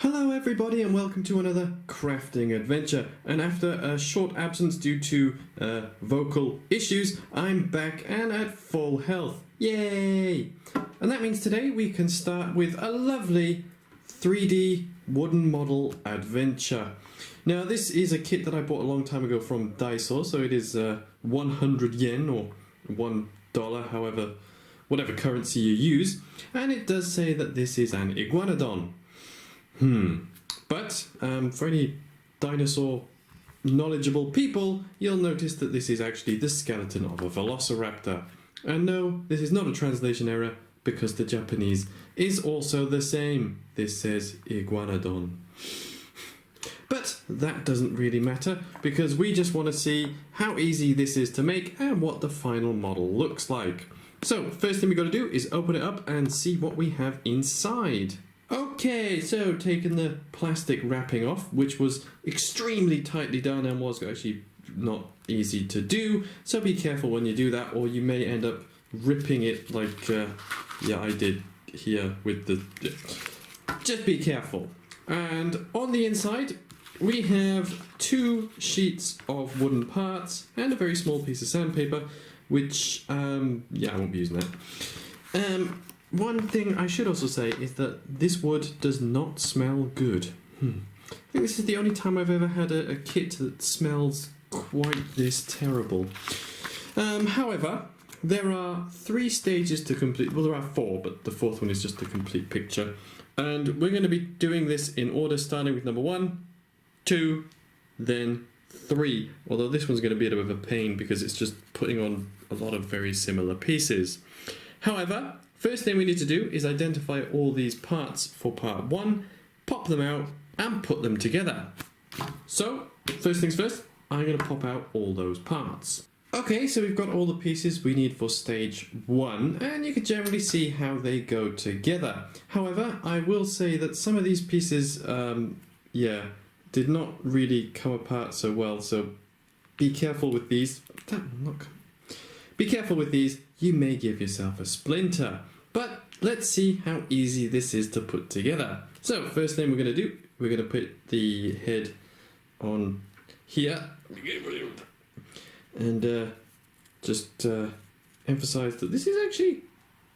Hello everybody and welcome to another crafting adventure, and after a short absence due to vocal issues, I'm back and at full health. Yay! And that means today we can start with a lovely 3D wooden model adventure. Now this is a kit that I bought a long time ago from Daiso, so it is 100 yen or $1, however, whatever currency you use, and it does say that this is an Iguanodon. But for any dinosaur knowledgeable people, you'll notice that this is actually the skeleton of a velociraptor. And no, this is not a translation error, because the Japanese is also the same. This says Iguanodon. But that doesn't really matter, because we just want to see how easy this is to make and what the final model looks like. So first thing we've got to do is open it up and see what we have inside. Okay, so taking the plastic wrapping off, which was extremely tightly done and was actually not easy to do, so be careful when you do that, or you may end up ripping it like I did here with the... Just be careful. And on the inside we have 2 sheets of wooden parts and a very small piece of sandpaper, which I won't be using that. One thing I should also say is that this wood does not smell good. I think this is the only time I've ever had a kit that smells quite this terrible. However, there are 3 stages to complete. Well, there are 4, but the 4th one is just a complete picture. And we're going to be doing this in order, starting with number 1, 2, then 3. Although this one's going to be a bit of a pain because it's just putting on a lot of very similar pieces. However, first thing we need to do is identify all these parts for part 1, pop them out and put them together. So, first things first, I'm going to pop out all those parts. Okay, so we've got all the pieces we need for stage 1, and you can generally see how they go together. However, I will say that some of these pieces, did not really come apart so well, so be careful with these. Be careful with these, you may give yourself a splinter. But let's see how easy this is to put together. So first thing we're going to do, we're going to put the head on here and just emphasize that this is actually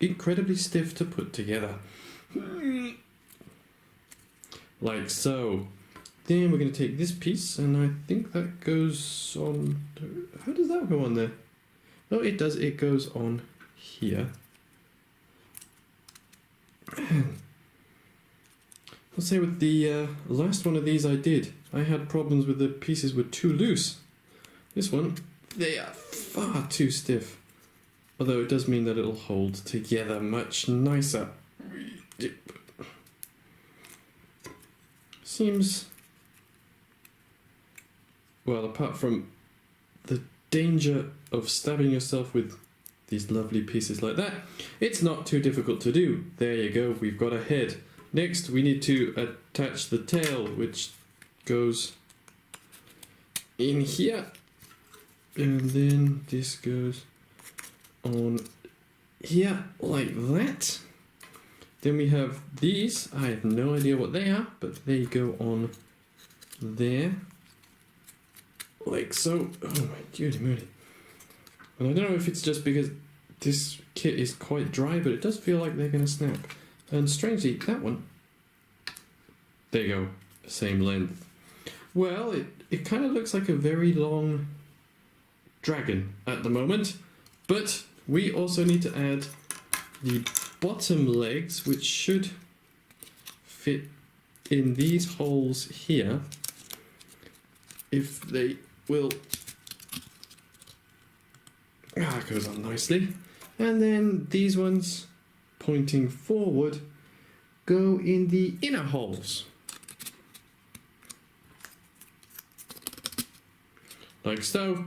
incredibly stiff to put together. Like so. Then we're going to take this piece, and I think that goes on... How does that go on there? Oh, it does. It goes on here. I'll say with the last one of these I had problems with the pieces were too loose. This one, they are far too stiff. Although it does mean that it'll hold together much nicer. Seems... Well, apart from the danger of stabbing yourself with these lovely pieces like that, it's not too difficult to do. There you go, we've got a head. Next we need to attach the tail, which goes in here, and then this goes on here like that. Then we have these, I have no idea what they are, but they go on there like so. Oh my duty moody. And I don't know if it's just because this kit is quite dry, but it does feel like they're going to snap. And strangely, that one, there you go, same length. Well, it kind of looks like a very long dragon at the moment, but we also need to add the bottom legs, which should fit in these holes here, if they will... it goes on nicely. And then these ones, pointing forward, go in the inner holes. Like so.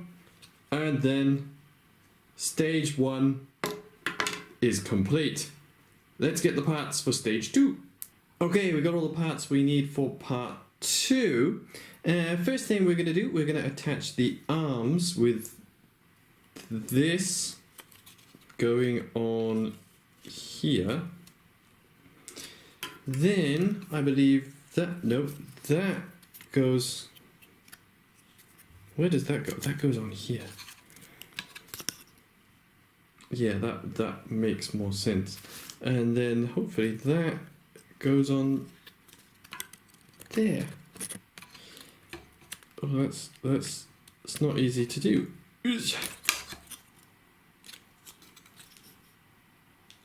And then stage 1 is complete. Let's get the parts for stage 2. Okay, we got all the parts we need for part 2. First thing we're going to do, we're going to attach the arms with this going on here. Then I believe that goes... Where does that go? That goes on here. Yeah, that makes more sense. And then hopefully that goes on there. Oh, that's it's not easy to do.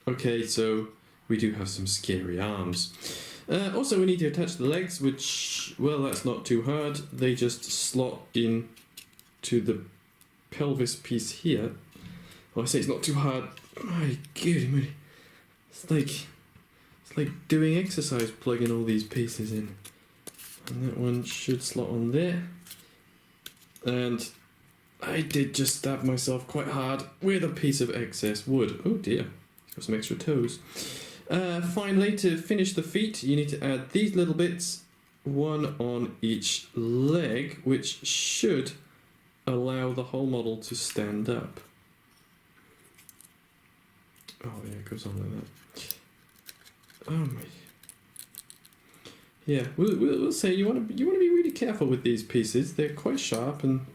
Okay, so we do have some scary arms. Also, we need to attach the legs, which, well, that's not too hard. They just slot in to the pelvis piece here. Well, I say it's not too hard. My goodness, it's like doing exercise, plugging all these pieces in. And that one should slot on there. And I did just stab myself quite hard with a piece of excess wood. Oh dear, got some extra toes. Finally, to finish the feet, you need to add these little bits, one on each leg, which should allow the whole model to stand up. Oh yeah, it goes on like that. Oh my. Yeah, we'll say you want to be really careful with these pieces. They're quite sharp, and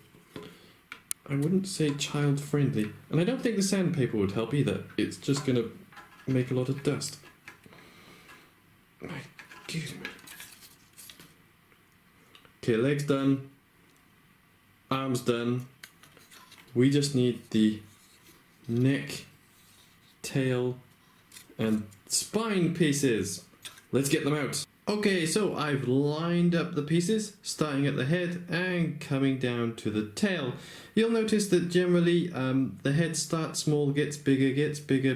I wouldn't say child friendly. And I don't think the sandpaper would help either. It's just gonna make a lot of dust. My goodness. Okay, legs done. Arms done. We just need the neck, tail, and spine pieces. Let's get them out. Okay, so I've lined up the pieces, starting at the head and coming down to the tail. You'll notice that generally the head starts small, gets bigger,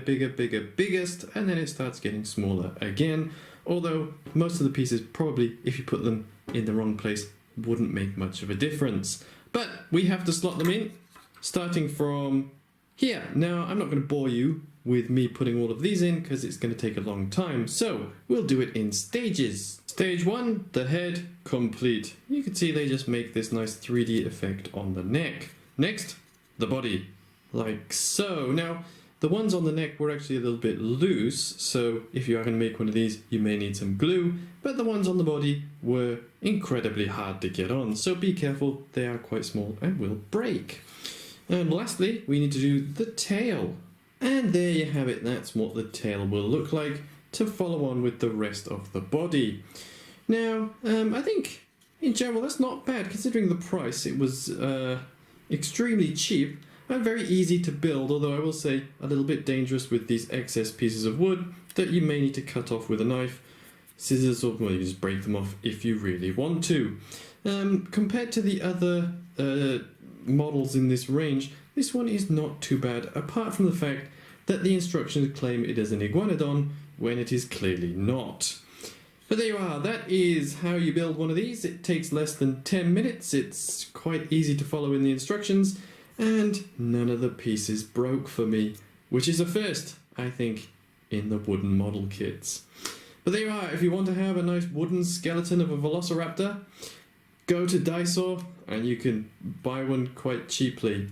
biggest, and then it starts getting smaller again. Although most of the pieces probably, if you put them in the wrong place, wouldn't make much of a difference. But we have to slot them in, starting from here. Now, I'm not going to bore you with me putting all of these in because it's going to take a long time, so we'll do it in stages. Stage 1, the head, complete. You can see they just make this nice 3D effect on the neck. Next, the body, like so. Now, the ones on the neck were actually a little bit loose, so if you are going to make one of these, you may need some glue, but the ones on the body were incredibly hard to get on, so be careful, they are quite small and will break. And lastly, we need to do the tail. And there you have it, that's what the tail will look like to follow on with the rest of the body. Now, I think in general that's not bad considering the price. It was extremely cheap and very easy to build, although I will say a little bit dangerous with these excess pieces of wood that you may need to cut off with a knife, scissors, or well, you just break them off if you really want to. Compared to the other models in this range, this one is not too bad, apart from the fact that the instructions claim it is an Iguanodon when it is clearly not. But there you are, that is how you build one of these. It takes less than 10 minutes, it's quite easy to follow in the instructions, and none of the pieces broke for me, which is a first, I think, in the wooden model kits. But there you are, if you want to have a nice wooden skeleton of a Velociraptor, go to Daiso and you can buy one quite cheaply.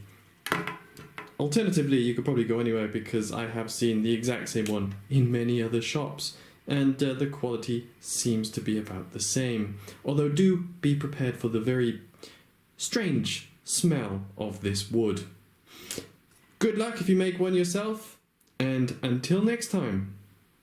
Alternatively, you could probably go anywhere because I have seen the exact same one in many other shops, and the quality seems to be about the same. Although do be prepared for the very strange smell of this wood. Good luck if you make one yourself, and until next time.